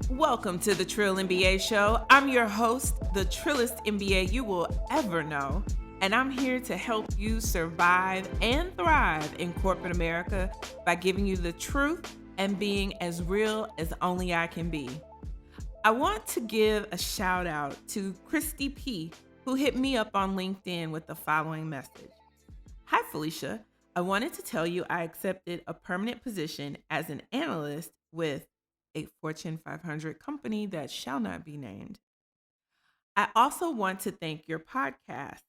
Welcome to the Trill MBA Show. I'm your host, the trillest MBA you will ever know, and I'm here to help you survive and thrive in corporate America by giving you the truth and being as real as only I can be. I want to give a shout out to Christy P, who hit me up on LinkedIn with the following message. Hi, Felicia. I wanted to tell you I accepted a permanent position as an analyst with a Fortune 500 company that shall not be named. I also want to thank your podcast.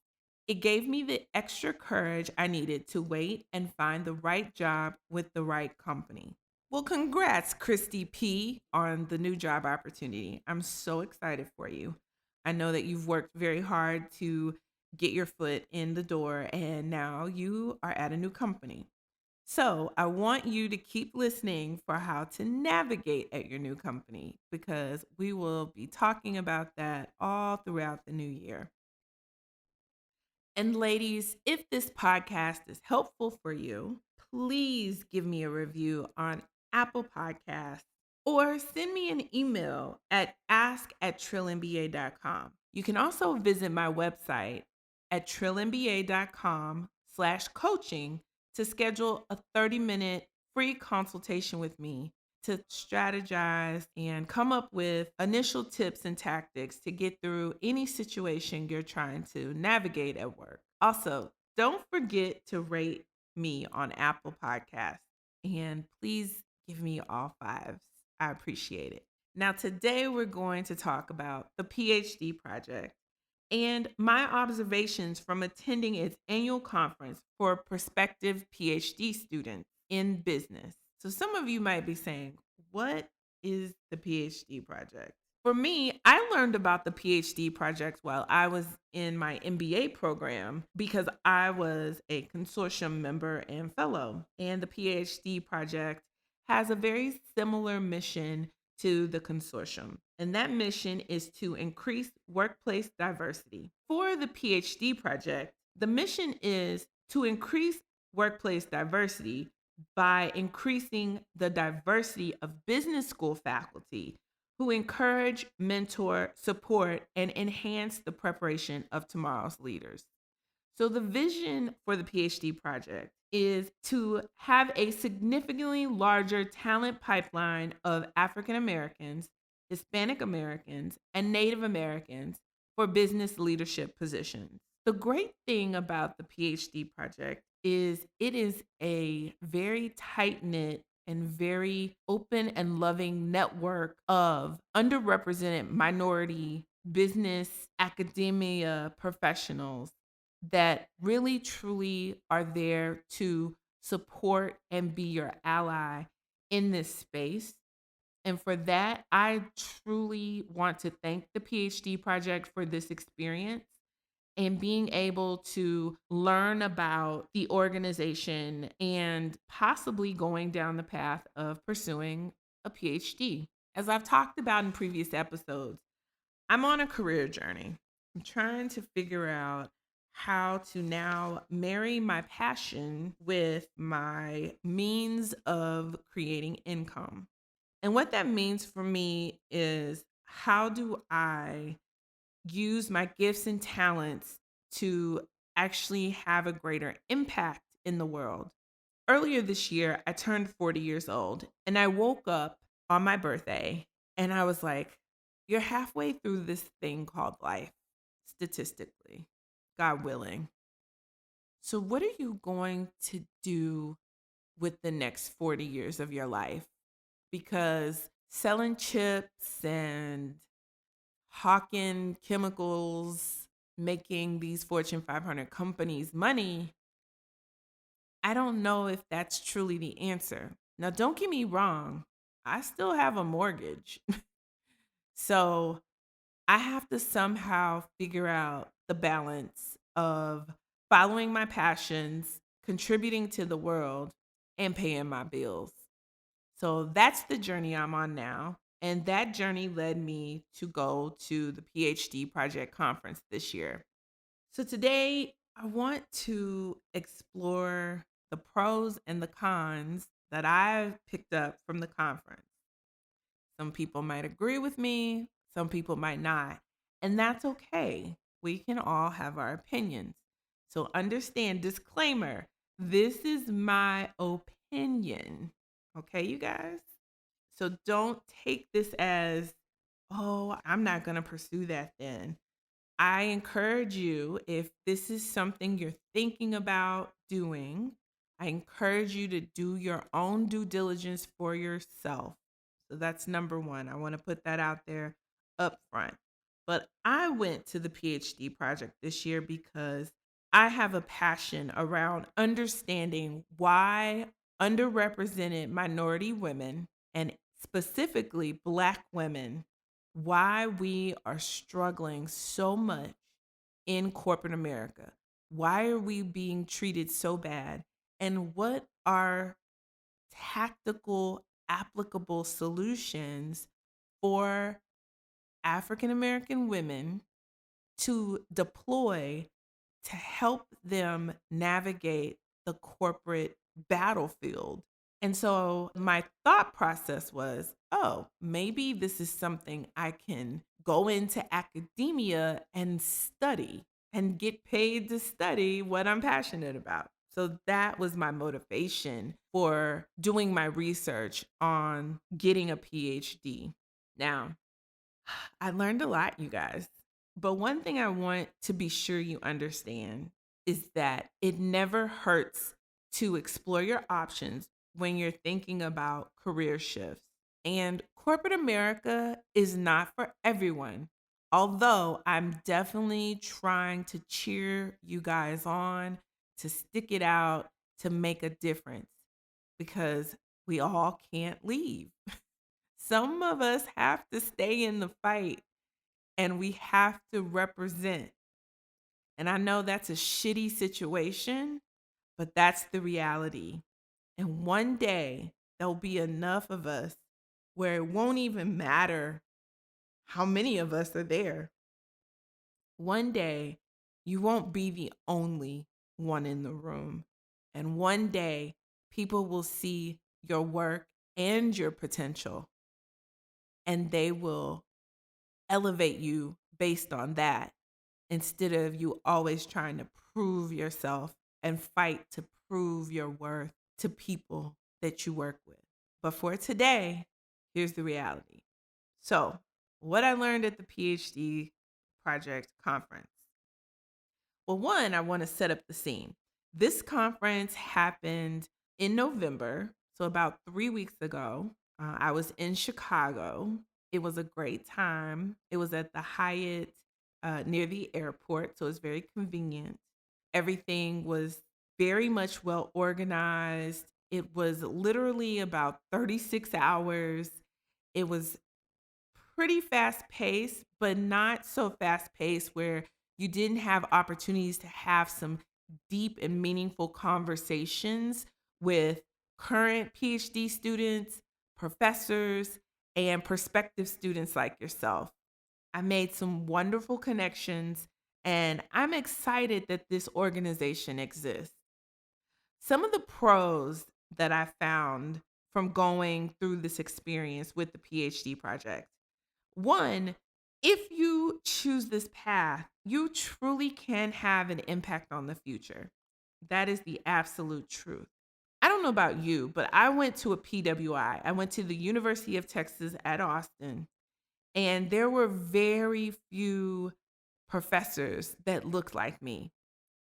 It gave me the extra courage I needed to wait and find the right job with the right company. Well, congrats, Christy P, on the new job opportunity. I'm so excited for you. I know that you've worked very hard to get your foot in the door, and now you are at a new company. So, I want you to keep listening for how to navigate at your new company because we will be talking about that all throughout the new year. And ladies, if this podcast is helpful for you, please give me a review on Apple Podcasts or send me an email at ask@trillmba.com. You can also visit my website at trillmba.com/coaching to schedule a 30-minute free consultation with me to strategize and come up with initial tips and tactics to get through any situation you're trying to navigate at work. Also, don't forget to rate me on Apple Podcasts and please give me all fives. I appreciate it. Now, today we're going to talk about the PhD project and my observations from attending its annual conference for prospective PhD students in business. So, some of you might be saying, what is the PhD project? For me, I learned about the PhD project while I was in my MBA program because I was a consortium member and fellow. And the PhD project has a very similar mission to the consortium. And that mission is to increase workplace diversity. For the PhD project, the mission is to increase workplace diversity by increasing the diversity of business school faculty who encourage, mentor, support, and enhance the preparation of tomorrow's leaders. So, the vision for the PhD project is to have a significantly larger talent pipeline of African Americans, Hispanic Americans, and Native Americans for business leadership positions. The great thing about the PhD project is it is a very tight knit and very open and loving network of underrepresented minority business academia professionals that really truly are there to support and be your ally in this space. And for that, I truly want to thank the PhD project for this experience and being able to learn about the organization and possibly going down the path of pursuing a PhD. As I've talked about in previous episodes, I'm on a career journey. I'm trying to figure out how to now marry my passion with my means of creating income. And what that means for me is how do I use my gifts and talents to actually have a greater impact in the world? Earlier this year, I turned 40 years old and I woke up on my birthday and I was like, you're halfway through this thing called life, statistically, God willing. So, what are you going to do with the next 40 years of your life? Because selling chips and hawking chemicals, making these Fortune 500 companies money, I don't know if that's truly the answer. Now, don't get me wrong, I still have a mortgage. So I have to somehow figure out the balance of following my passions, contributing to the world, and paying my bills. So that's the journey I'm on now. And that journey led me to go to the PhD Project Conference this year. So today, I want to explore the pros and the cons that I've picked up from the conference. Some people might agree with me, some people might not. And that's okay. We can all have our opinions. So understand, disclaimer, this is my opinion. Okay, you guys? So don't take this as, oh, I'm not going to pursue that then. I encourage you, if this is something you're thinking about doing, I encourage you to do your own due diligence for yourself. So that's number one. I want to put that out there up front. But I went to the PhD project this year because I have a passion around understanding why underrepresented minority women, and specifically Black women, why we are struggling so much in corporate America. Why are we being treated so bad? And what are tactical, applicable solutions for African American women to deploy to help them navigate the corporate battlefield? And so my thought process was, oh, maybe this is something I can go into academia and study and get paid to study what I'm passionate about. So that was my motivation for doing my research on getting a PhD. Now, I learned a lot, you guys. But one thing I want to be sure you understand is that it never hurts to explore your options when you're thinking about career shifts. And corporate America is not for everyone. Although I'm definitely trying to cheer you guys on, to stick it out, to make a difference, because we all can't leave. Some of us have to stay in the fight and we have to represent. And I know that's a shitty situation, but that's the reality. And one day there'll be enough of us where it won't even matter how many of us are there. One day you won't be the only one in the room. And one day people will see your work and your potential, and they will elevate you based on that, instead of you always trying to prove yourself and fight to prove your worth to people that you work with. But for today, here's the reality. So, what I learned at the PhD project conference. Well, one, I want to set up the scene. This conference happened in November, so about 3 weeks ago. I was in Chicago. It was a great time. It was at the Hyatt near the airport, so it's very convenient. Everything was very much well organized. It was literally about 36 hours. It was pretty fast paced, but not so fast paced where you didn't have opportunities to have some deep and meaningful conversations with current PhD students, professors, and prospective students like yourself. I made some wonderful connections, and I'm excited that this organization exists. Some of the pros that I found from going through this experience with the PhD project. One, if you choose this path, you truly can have an impact on the future. That is the absolute truth. I don't know about you, but I went to a PWI. I went to the University of Texas at Austin, and there were very few professors that looked like me.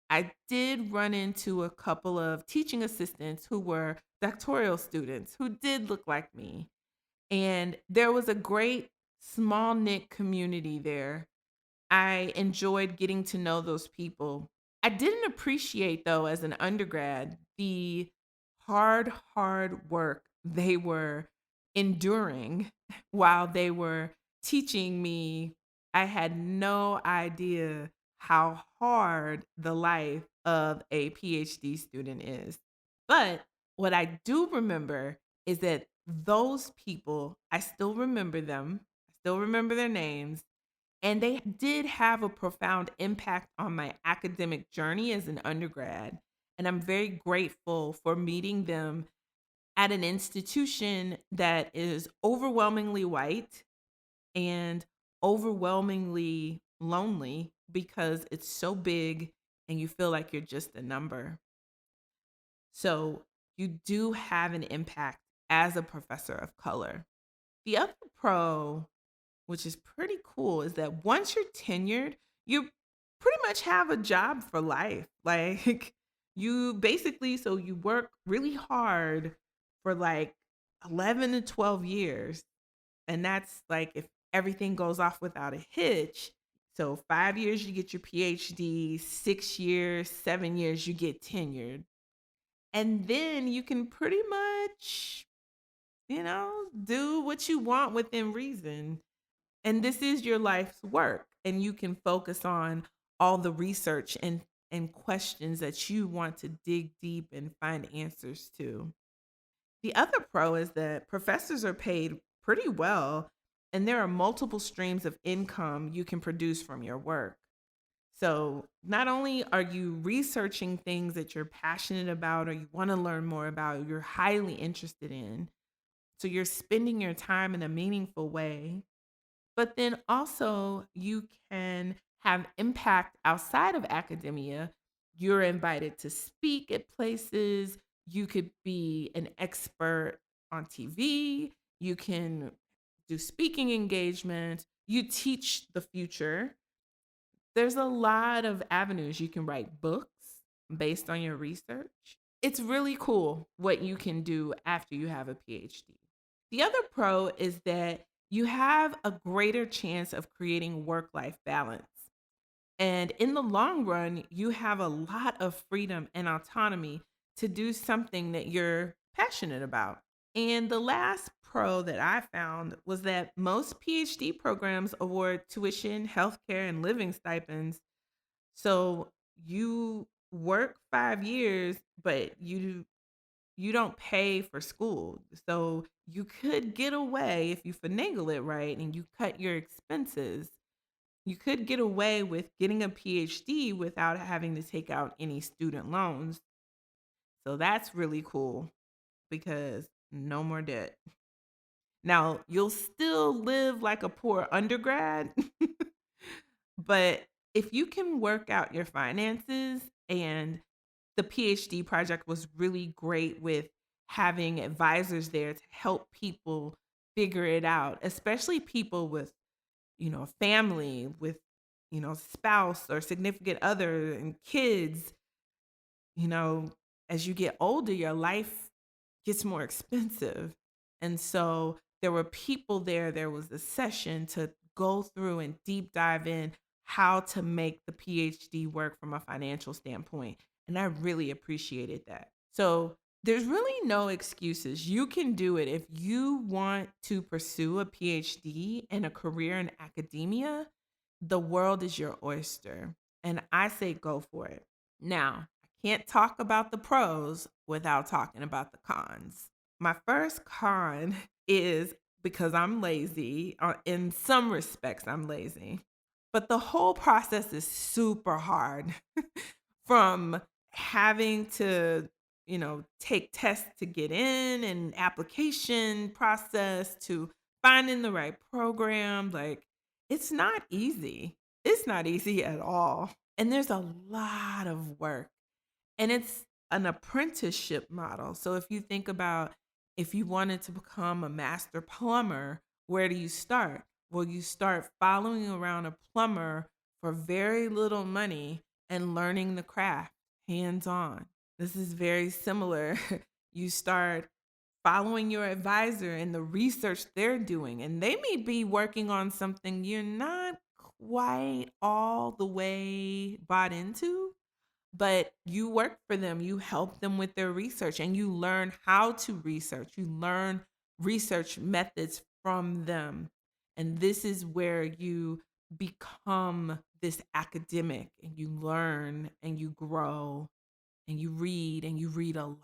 I did run into a couple of teaching assistants who were doctoral students who did look like me. And there was a great small knit community there. I enjoyed getting to know those people. I didn't appreciate, though, as an undergrad, the hard work they were enduring while they were teaching me. I had no idea how hard the life of a PhD student is. But what I do remember is that those people, I still remember them, I still remember their names, and they did have a profound impact on my academic journey as an undergrad. And I'm very grateful for meeting them at an institution that is overwhelmingly white and overwhelmingly lonely because it's so big and you feel like you're just a number. So you do have an impact as a professor of color. The other pro, which is pretty cool, is that once you're tenured, you pretty much have a job for life. Like you basically, so you work really hard for like 11 to 12 years. And that's like if everything goes off without a hitch. So 5 years, you get your PhD, 6 years, 7 years, you get tenured. And then you can pretty much, do what you want within reason. And this is your life's work. And you can focus on all the research and questions that you want to dig deep and find answers to. The other pro is that professors are paid pretty well, and there are multiple streams of income you can produce from your work. So, not only are you researching things that you're passionate about or you want to learn more about, you're highly interested in. So, you're spending your time in a meaningful way, but then also you can have impact outside of academia. You're invited to speak at places. You could be an expert on TV. You can do speaking engagements. You teach the future. There's a lot of avenues. You can write books based on your research. It's really cool what you can do after you have a PhD. The other pro is that you have a greater chance of creating work life balance. And in the long run, you have a lot of freedom and autonomy to do something that you're passionate about. And the last pro that I found was that most PhD programs award tuition, healthcare, and living stipends. So you work 5 years, but you don't pay for school. So you could get away if you finagle it right and you cut your expenses. You could get away with getting a PhD without having to take out any student loans. So that's really cool because no more debt. Now, you'll still live like a poor undergrad, but if you can work out your finances, and the PhD project was really great with having advisors there to help people figure it out, especially people with, family, with, spouse or significant other and kids. you know, as you get older, your life gets more expensive. And so there were people there. There was a session to go through and deep dive in how to make the PhD work from a financial standpoint. And I really appreciated that. So there's really no excuses. You can do it. If you want to pursue a PhD and a career in academia, the world is your oyster. And I say go for it. Now, I can't talk about the pros without talking about the cons. My first con is because I'm lazy. In some respects, I'm lazy. But the whole process is super hard from having to, take tests to get in and application process to finding the right program. Like, it's not easy. It's not easy at all. And there's a lot of work. And it's an apprenticeship model. So if you think about if you wanted to become a master plumber, where do you start? Well, you start following around a plumber for very little money and learning the craft hands on. This is very similar. You start following your advisor and the research they're doing, and they may be working on something you're not quite all the way bought into, but you work for them, you help them with their research, and you learn how to research. You learn research methods from them. And this is where you become this academic and you learn and you grow and you read a lot.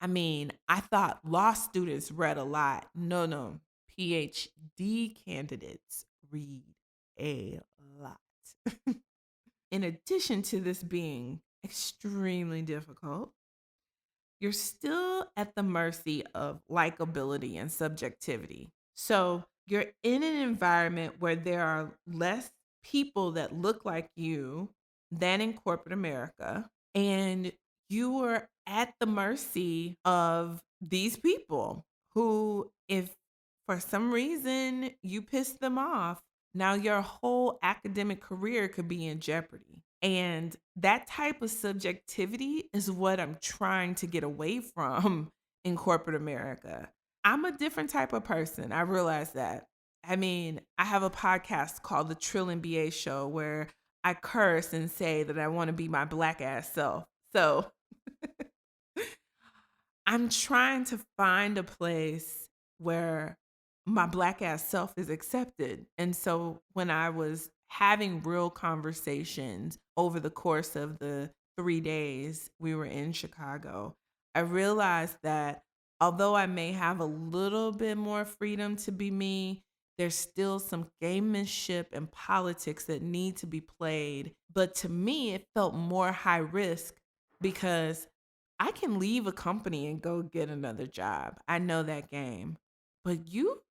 I mean, I thought law students read a lot. No, no. PhD candidates read a lot. In addition to this being extremely difficult, you're still at the mercy of likability and subjectivity. So you're in an environment where there are less people that look like you than in corporate America. And you are at the mercy of these people who, if for some reason you piss them off, now your whole academic career could be in jeopardy. And that type of subjectivity is what I'm trying to get away from in corporate America. I'm a different type of person. I realize that. I mean, I have a podcast called the Trill MBA Show where I curse and say that I want to be my black ass self. So I'm trying to find a place where my black ass self is accepted. And so when I was having real conversations over the course of the 3 days we were in Chicago, I realized that although I may have a little bit more freedom to be me, there's still some gamemanship and politics that need to be played. But to me, it felt more high risk because I can leave a company and go get another job. I know that game. But you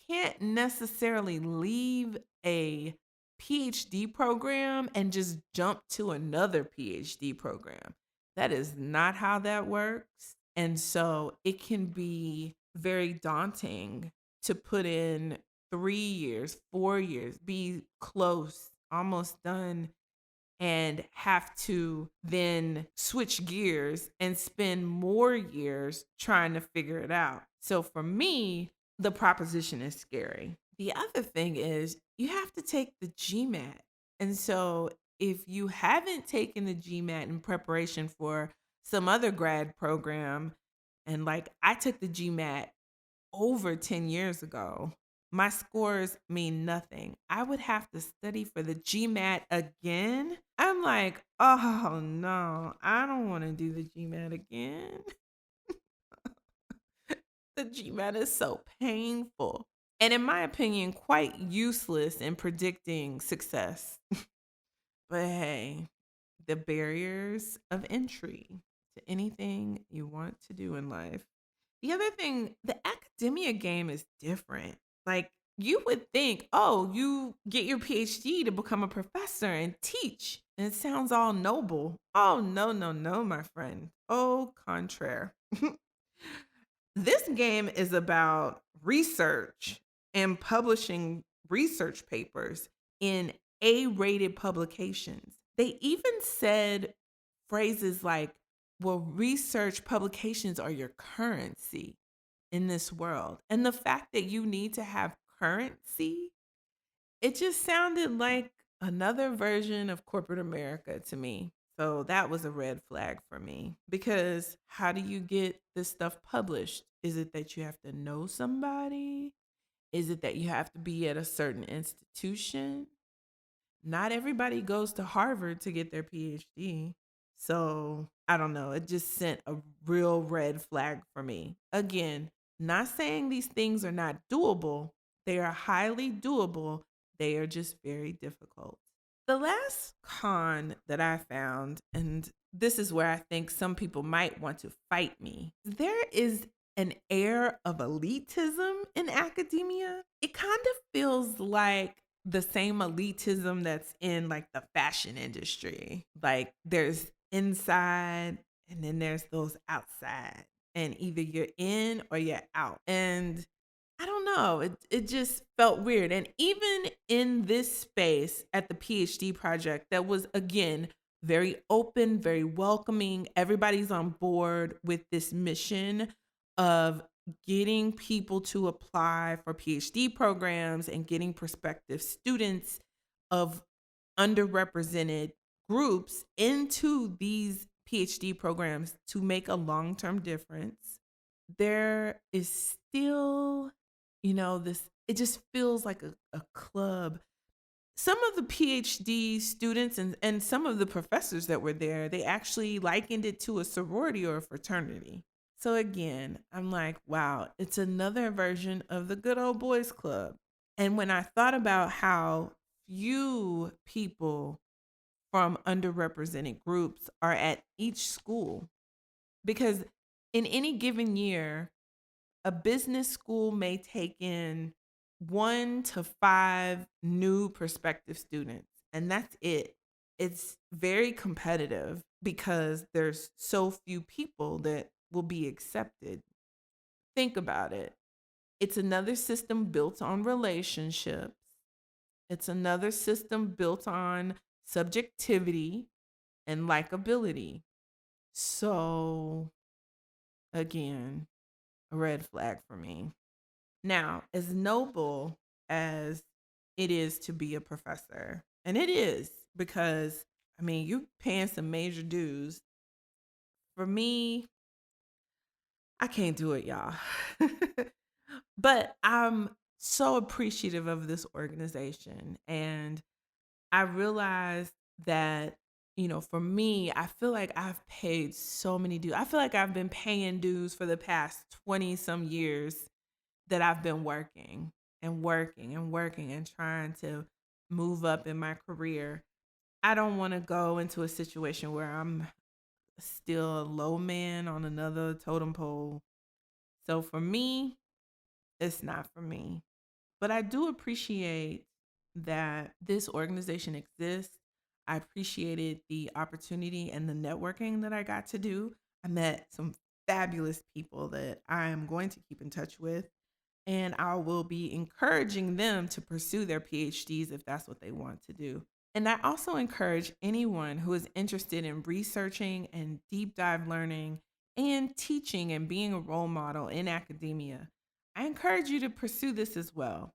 can't necessarily leave a PhD program and just jump to another PhD program. That is not how that works. And so it can be very daunting to put in 3 years, 4 years, be close, almost done, and have to then switch gears and spend more years trying to figure it out. So for me, the proposition is scary. The other thing is you have to take the GMAT. And so if you haven't taken the GMAT in preparation for some other grad program, and like I took the GMAT over 10 years ago, my scores mean nothing. I would have to study for the GMAT again. I'm like, oh no, I don't want to do the GMAT again. The GMAT is so painful. And in my opinion, quite useless in predicting success. But hey, the barriers of entry to anything you want to do in life. The other thing, the academia game is different. Like, you would think, oh, you get your PhD to become a professor and teach. And it sounds all noble. Oh, no, no, no, my friend. Au contraire. This game is about research and publishing research papers in A-rated publications. They even said phrases like, well, research publications are your currency in this world. And the fact that you need to have currency, it just sounded like another version of corporate America to me. So that was a red flag for me because how do you get this stuff published? Is it that you have to know somebody? Is it that you have to be at a certain institution? Not everybody goes to Harvard to get their PhD. So I don't know. It just sent a real red flag for me. Again, not saying these things are not doable, they are highly doable. They are just very difficult. The last con that I found, and this is where I think some people might want to fight me, there is an air of elitism in academia. It kind of feels like the same elitism that's in like the fashion industry. Like there's inside and then there's those outside. And either you're in or you're out. And I don't know. It just felt weird. And even in this space at the PhD project, that was again very open, very welcoming. Everybody's on board with this mission of getting people to apply for PhD programs and getting prospective students of underrepresented groups into these PhD programs to make a long-term difference. There is still, this, it just feels like a club. Some of the PhD students and some of the professors that were there, they actually likened it to a sorority or a fraternity. So again, I'm like, wow, it's another version of the good old boys club. And when I thought about how few people from underrepresented groups are at each school, because In any given year, a business school may take in 1 to 5 new prospective students, and that's it. It's very competitive because there's so few people that will be accepted. Think about it. It's another system built on relationships. It's another system built on subjectivity and likability. So, again, a red flag for me. Now, as noble as it is to be a professor, and it is because, I mean, you're paying some major dues. For me, I can't do it, y'all. But I'm so appreciative of this organization. And I realized that, for me, I feel like I've paid so many dues. I feel like I've been paying dues for the past 20 some years that I've been working and working and working and trying to move up in my career. I don't want to go into a situation where I'm still a low man on another totem pole. So for me, it's not for me. But I do appreciate that this organization exists. I appreciated the opportunity and the networking that I got to do. I met some fabulous people that I am going to keep in touch with, and I will be encouraging them to pursue their PhDs if that's what they want to do. And I also encourage anyone who is interested in researching and deep dive learning and teaching and being a role model in academia. I encourage you to pursue this as well.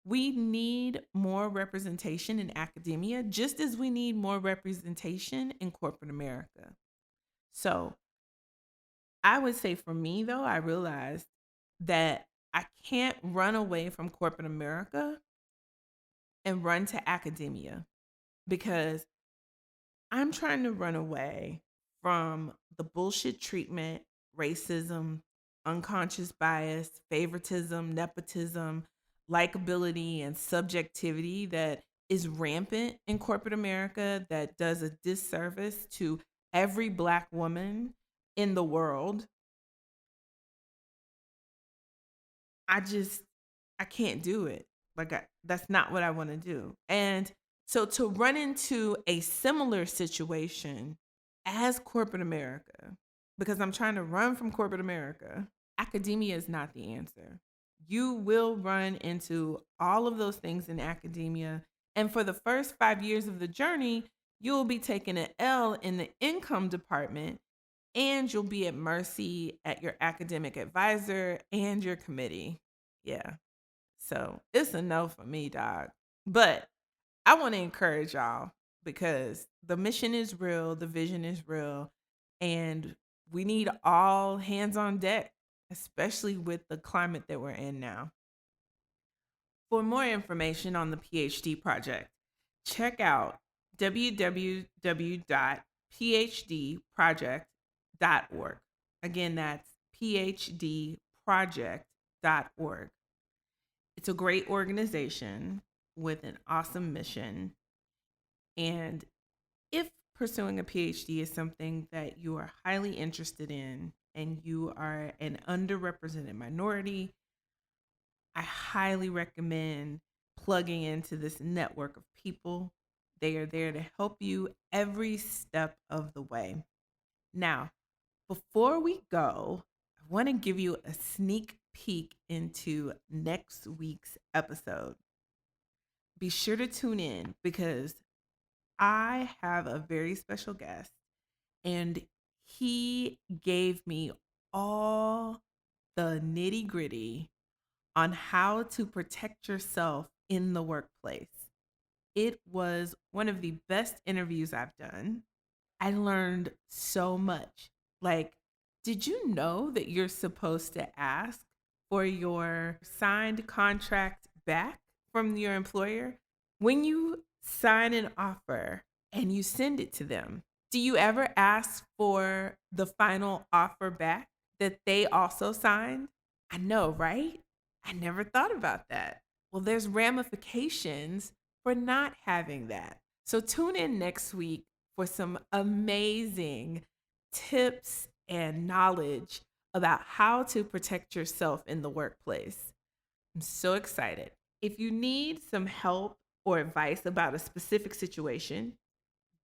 We need more representation in academia, just as we need more representation in corporate America. So I would say for me, though, I realized that I can't run away from corporate America and run to academia because I'm trying to run away from the bullshit treatment, racism, unconscious bias, favoritism, nepotism, likability, and subjectivity that is rampant in corporate America that does a disservice to every Black woman in the world. I just, I can't do it. That's not what I want to do. And so to run into a similar situation as corporate America, because I'm trying to run from corporate America, academia is not the answer. You will run into all of those things in academia. And for the first 5 years of the journey, you'll be taking an L in the income department, and you'll be at mercy at your academic advisor and your committee. Yeah. So it's a no for me, dog. But I want to encourage y'all because the mission is real, the vision is real, and we need all hands on deck, especially with the climate that we're in now. For more information on the PhD project, check out www.phdproject.org. Again, that's phdproject.org. It's a great organization with an awesome mission. And if pursuing a PhD is something that you are highly interested in and you are an underrepresented minority, I highly recommend plugging into this network of people. They are there to help you every step of the way. Now, before we go, I want to give you a sneak peek into next week's episode. Be sure to tune in because I have a very special guest and he gave me all the nitty gritty on how to protect yourself in the workplace. It was one of the best interviews I've done. I learned so much. Like, did you know that you're supposed to ask for your signed contract back from your employer? When you sign an offer and you send it to them, do you ever ask for the final offer back that they also signed? I know, right? I never thought about that. Well, there's ramifications for not having that. So tune in next week for some amazing tips and knowledge about how to protect yourself in the workplace. I'm so excited. If you need some help or advice about a specific situation,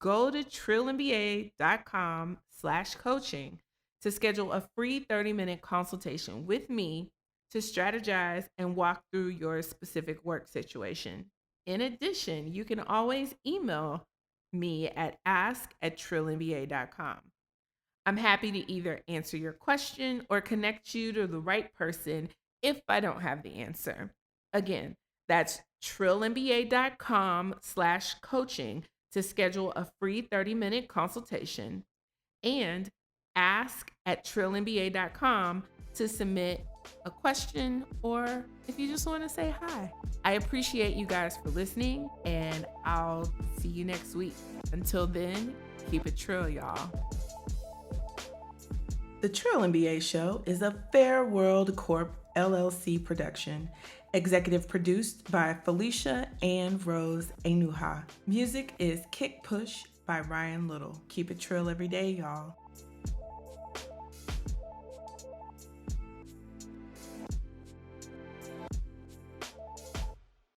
go to trillmba.com/coaching to schedule a free 30-minute consultation with me to strategize and walk through your specific work situation. In addition, you can always email me at ask@trillmba.com. I'm happy to either answer your question or connect you to the right person if I don't have the answer. Again, that's trillmba.com/coaching to schedule a free 30-minute consultation, and ask@trillmba.com to submit a question or if you just want to say hi. I appreciate you guys for listening, and I'll see you next week. Until then, keep it trill, y'all. The Trill MBA Show is a Fair World Corp LLC production, executive produced by Felicia and Rose Enuha. Music is Kick Push by Ryan Little. Keep it trill every day, y'all.